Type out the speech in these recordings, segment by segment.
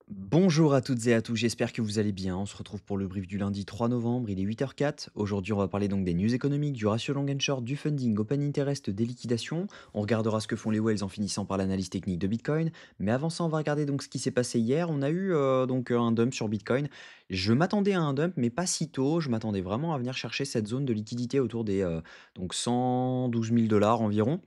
Bonjour à toutes et à tous, j'espère que vous allez bien. On se retrouve pour le brief du lundi 3 novembre, il est 8h04. Aujourd'hui, on va parler donc des news économiques, du ratio long and short, du funding, open interest, des liquidations. On regardera ce que font les whales en finissant par l'analyse technique de Bitcoin. Mais avant ça, on va regarder donc ce qui s'est passé hier. On a eu un dump sur Bitcoin. Je m'attendais à un dump, mais pas si tôt. Je m'attendais vraiment à venir chercher cette zone de liquidité autour des 112 000 dollars environ.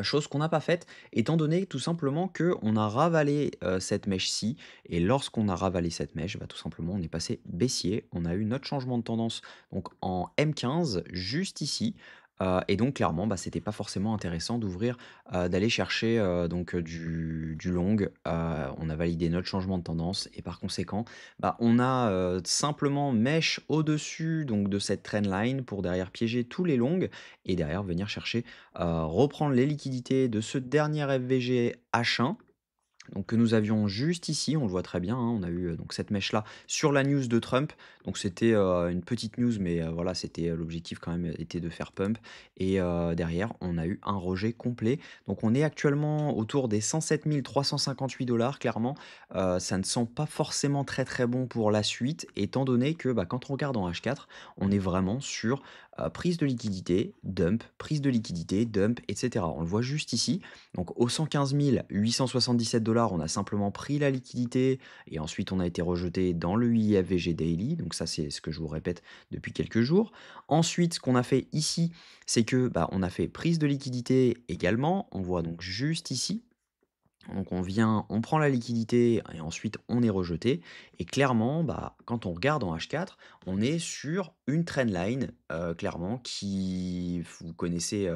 Chose qu'on n'a pas faite, étant donné tout simplement qu'on a ravalé, cette mèche-ci et lorsqu'on a ravalé cette mèche, bah, tout simplement, on est passé baissier. On a eu notre changement de tendance donc en M15 juste ici, et donc clairement, bah, c'était pas forcément intéressant d'ouvrir, d'aller chercher, du long. On a validé notre changement de tendance et par conséquent, bah, on a, simplement mèche au-dessus donc de cette trendline pour derrière piéger tous les longs et derrière venir chercher reprendre les liquidités de ce dernier FVG H1 donc que nous avions juste ici, on le voit très bien, hein, on a eu, donc cette mèche-là sur la news de Trump. Donc c'était, une petite news, mais voilà, c'était, l'objectif quand même était de faire pump et derrière, on a eu un rejet complet. Donc on est actuellement autour des 107 358 clairement, ça ne sent pas forcément très, très bon pour la suite, étant donné que, bah, quand on regarde en H4, on est vraiment sur, prise de liquidité, dump et cetera. On le voit juste ici, donc aux 115 877 on a simplement pris la liquidité et ensuite on a été rejeté dans le IFVG Daily. Donc ça, c'est ce que je vous répète depuis quelques jours. Ensuite, ce qu'on a fait ici, c'est que bah, on a fait prise de liquidité également. On voit donc juste ici. Donc on vient, on prend la liquidité et ensuite on est rejeté. Et clairement, bah, quand on regarde en H4, on est sur une trendline, clairement, qui, vous connaissez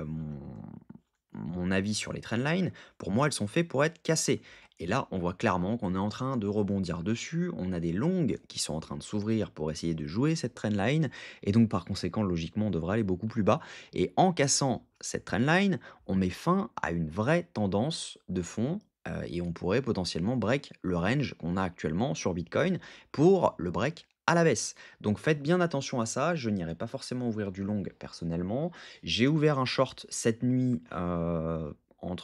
mon avis sur les trendlines, pour moi, elles sont faites pour être cassées. Et là, on voit clairement qu'on est en train de rebondir dessus. On a des longues qui sont en train de s'ouvrir pour essayer de jouer cette trendline. Et donc, par conséquent, logiquement, on devrait aller beaucoup plus bas. Et en cassant cette trendline, on met fin à une vraie tendance de fond. Et on pourrait potentiellement break le range qu'on a actuellement sur Bitcoin pour le break à la baisse. Donc faites bien attention à ça. Je n'irai pas forcément ouvrir du long personnellement. J'ai ouvert un short cette nuit,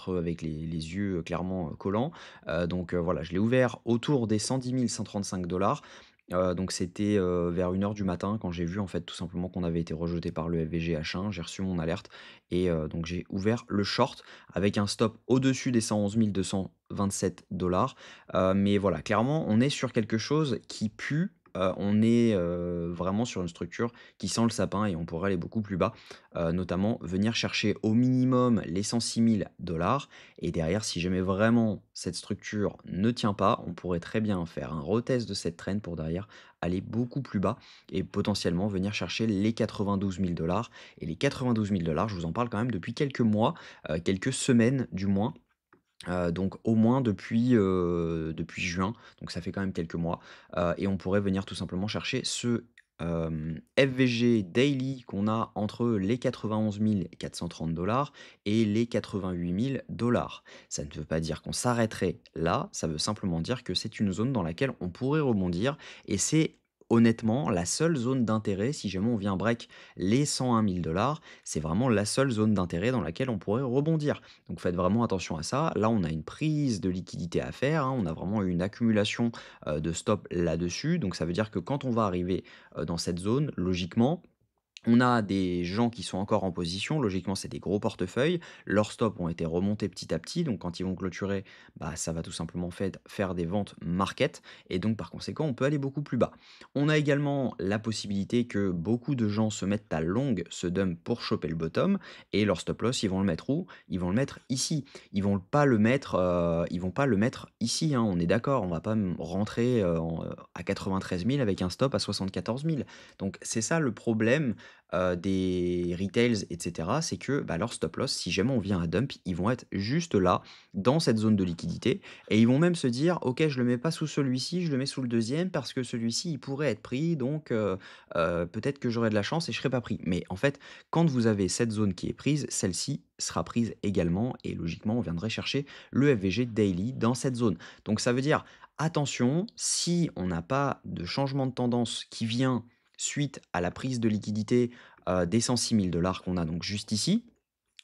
avec les yeux, clairement, collants. Voilà, je l'ai ouvert autour des 110 135 donc c'était, vers 1 heure du matin quand j'ai vu, en fait, tout simplement qu'on avait été rejeté par le FVG H1. J'ai reçu mon alerte et donc j'ai ouvert le short avec un stop au-dessus des 111 227 mais voilà, clairement, on est sur quelque chose qui pue. On est, vraiment sur une structure qui sent le sapin et on pourrait aller beaucoup plus bas, notamment venir chercher au minimum les 106 000 et derrière, si jamais vraiment cette structure ne tient pas, on pourrait très bien faire un retest de cette trend pour derrière aller beaucoup plus bas et potentiellement venir chercher les 92 000 et les 92 000 je vous en parle quand même depuis quelques mois, quelques semaines du moins. Donc au moins depuis juin, donc ça fait quand même quelques mois, et on pourrait venir tout simplement chercher ce, FVG daily qu'on a entre les 91 430 et les 88 000. Ça ne veut pas dire qu'on s'arrêterait là, ça veut simplement dire que c'est une zone dans laquelle on pourrait rebondir et c'est honnêtement la seule zone d'intérêt si jamais on vient break les 101 000 c'est vraiment la seule zone d'intérêt dans laquelle on pourrait rebondir. Donc faites vraiment attention à ça. Là, on a une prise de liquidité à faire, hein. On a vraiment eu une accumulation de stop là-dessus. Donc ça veut dire que quand on va arriver dans cette zone, logiquement, on a des gens qui sont encore en position, logiquement c'est des gros portefeuilles, leurs stops ont été remontés petit à petit, donc quand ils vont clôturer, bah, ça va tout simplement faire des ventes market, et donc par conséquent on peut aller beaucoup plus bas. On a également la possibilité que beaucoup de gens se mettent à long ce dump pour choper le bottom, et leur stop loss ils vont le mettre où? Ils vont le mettre ici. Ils vont pas le mettre ici, hein, on est d'accord, on va pas rentrer à 93 000 avec un stop à 74 000. Donc c'est ça le problème des retails et cetera, c'est que, bah, leur stop loss, si jamais on vient à dump, ils vont être juste là, dans cette zone de liquidité et ils vont même se dire: «OK, je le mets pas sous celui-ci, je le mets sous le deuxième parce que celui-ci, il pourrait être pris donc peut-être que j'aurai de la chance et je serai pas pris». Mais en fait, quand vous avez cette zone qui est prise, celle-ci sera prise également et logiquement, on viendrait chercher le FVG daily dans cette zone. Donc ça veut dire, attention, si on n'a pas de changement de tendance qui vient suite à la prise de liquidité des 106 000 qu'on a donc juste ici.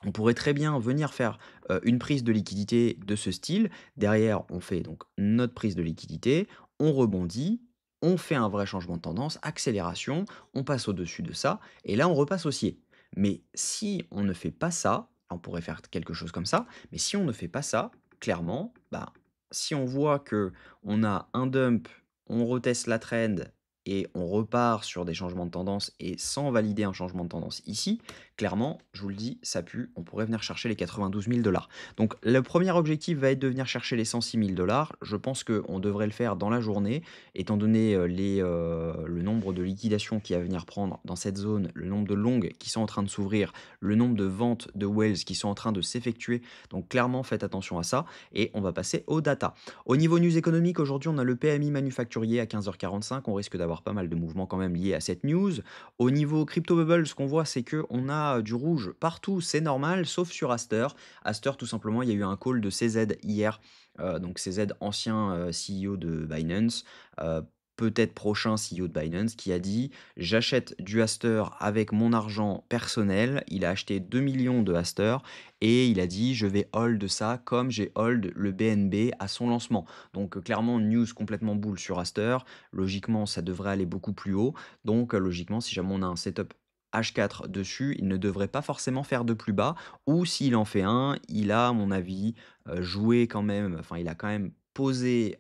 On pourrait très bien venir faire, une prise de liquidité de ce style. Derrière, on fait donc notre prise de liquidité, on rebondit, on fait un vrai changement de tendance, accélération, on passe au-dessus de ça et là, on repasse haussier. Mais si on ne fait pas ça, on pourrait faire quelque chose comme ça, mais si on ne fait pas ça, clairement, bah, si on voit que on a un dump, on reteste la trend et on repart sur des changements de tendance et sans valider un changement de tendance ici, clairement, je vous le dis, ça pue, on pourrait venir chercher les 92 000 $. Donc le premier objectif va être de venir chercher les 106 000 $. Je pense qu'on devrait le faire dans la journée, étant donné le nombre de liquidations qui va venir prendre dans cette zone, le nombre de longues qui sont en train de s'ouvrir, le nombre de ventes de Wells qui sont en train de s'effectuer. Donc clairement, faites attention à ça et on va passer aux data. Au niveau news économique, aujourd'hui, on a le PMI manufacturier à 15h45. On risque d'avoir pas mal de mouvements quand même liés à cette news. Au niveau crypto bubble, ce qu'on voit, c'est qu'on a du rouge partout, c'est normal, sauf sur Aster. Aster, tout simplement, il y a eu un call de CZ hier, donc CZ, ancien CEO de Binance, euh, peut-être prochain CEO de Binance, qui a dit: j'achète du Aster avec mon argent personnel. Il a acheté 2 millions de Aster et il a dit: je vais hold ça comme j'ai hold le BNB à son lancement. Donc clairement, news complètement boule sur Aster. Logiquement, ça devrait aller beaucoup plus haut. Donc, logiquement, si jamais on a un setup H4 dessus, il ne devrait pas forcément faire de plus bas. Ou s'il en fait un, il a, à mon avis, joué quand même, enfin, il a quand même posé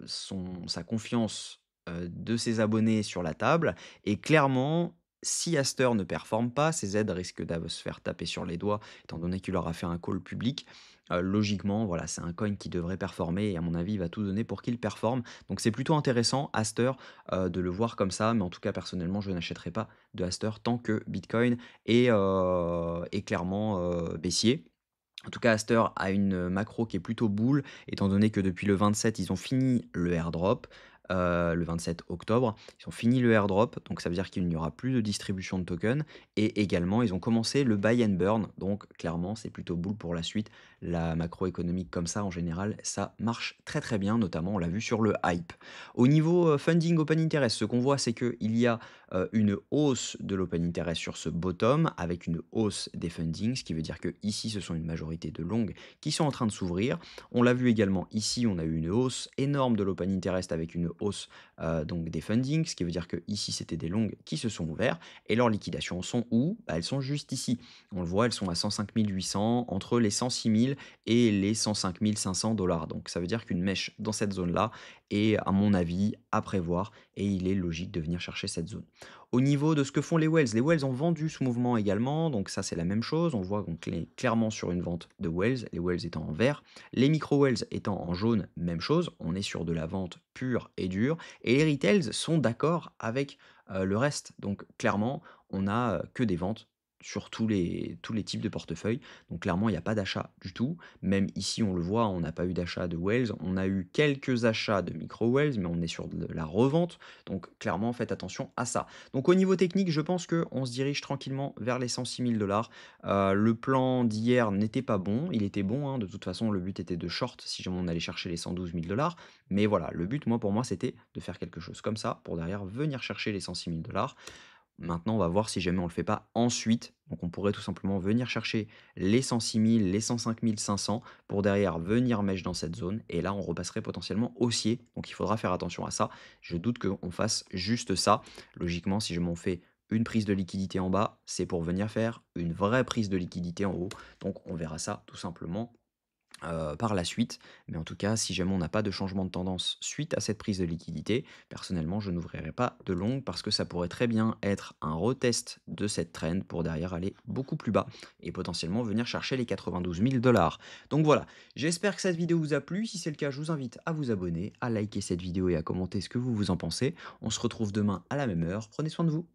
sa confiance de ses abonnés sur la table. Et clairement, si Aster ne performe pas, CZ risque de se faire taper sur les doigts, étant donné qu'il aura fait un call public. Logiquement, voilà, c'est un coin qui devrait performer et à mon avis, il va tout donner pour qu'il performe. Donc c'est plutôt intéressant, Aster, de le voir comme ça, mais en tout cas, personnellement, je n'achèterai pas de Aster tant que Bitcoin est clairement baissier. En tout cas, Aster a une macro qui est plutôt boule, étant donné que depuis le 27, ils ont fini le airdrop. Le 27 octobre, ils ont fini le airdrop, donc ça veut dire qu'il n'y aura plus de distribution de tokens. Et également, ils ont commencé le buy and burn, donc clairement, c'est plutôt boule pour la suite. La macroéconomique comme ça, en général, ça marche très très bien, notamment on l'a vu sur le hype. Au niveau funding open interest, ce qu'on voit, c'est qu'il y a une hausse de l'open interest sur ce bottom avec une hausse des fundings, ce qui veut dire que ici ce sont une majorité de longues qui sont en train de s'ouvrir. On l'a vu également ici, on a eu une hausse énorme de l'open interest avec une hausse donc des fundings, ce qui veut dire que ici c'était des longues qui se sont ouverts et leurs liquidations sont où? Bah, elles sont juste ici. On le voit, elles sont à 105 800, entre les 106 000 et les 105 500 $. Donc ça veut dire qu'une mèche dans cette zone-là est, à mon avis, à prévoir et il est logique de venir chercher cette zone. Au niveau de ce que font les Wells ont vendu ce mouvement également, donc ça c'est la même chose. On voit qu'on est clairement sur une vente de Wells, les Wells étant en vert, les micro-Wells étant en jaune, même chose. On est sur de la vente pure et dure. Et les retails sont d'accord avec le reste. Donc clairement, on n'a que des ventes sur tous les types de portefeuilles. Donc clairement, il n'y a pas d'achat du tout. Même ici, on le voit, on n'a pas eu d'achat de Wells. On a eu quelques achats de micro-Wells, mais on est sur de la revente. Donc clairement, faites attention à ça. Donc au niveau technique, je pense qu'on se dirige tranquillement vers les 106 000 $. Le plan d'hier n'était pas bon. Il était bon, hein, de toute façon, le but était de short si jamais on allait chercher les 112 000 $. Mais voilà, le but, pour moi, c'était de faire quelque chose comme ça pour derrière venir chercher les 106 000 $. Maintenant, on va voir si jamais on le fait pas ensuite. Donc, on pourrait tout simplement venir chercher les 106 000, les 105 500 pour derrière venir mèche dans cette zone. Et là, on repasserait potentiellement haussier. Donc, il faudra faire attention à ça. Je doute qu'on fasse juste ça. Logiquement, si je m'en fais une prise de liquidité en bas, c'est pour venir faire une vraie prise de liquidité en haut. Donc, on verra ça tout simplement par la suite. Mais en tout cas, si jamais on n'a pas de changement de tendance suite à cette prise de liquidité, personnellement, je n'ouvrirai pas de longue parce que ça pourrait très bien être un retest de cette trend pour derrière aller beaucoup plus bas et potentiellement venir chercher les 92 000 $. Donc voilà, j'espère que cette vidéo vous a plu. Si c'est le cas, je vous invite à vous abonner, à liker cette vidéo et à commenter ce que vous en pensez. On se retrouve demain à la même heure. Prenez soin de vous.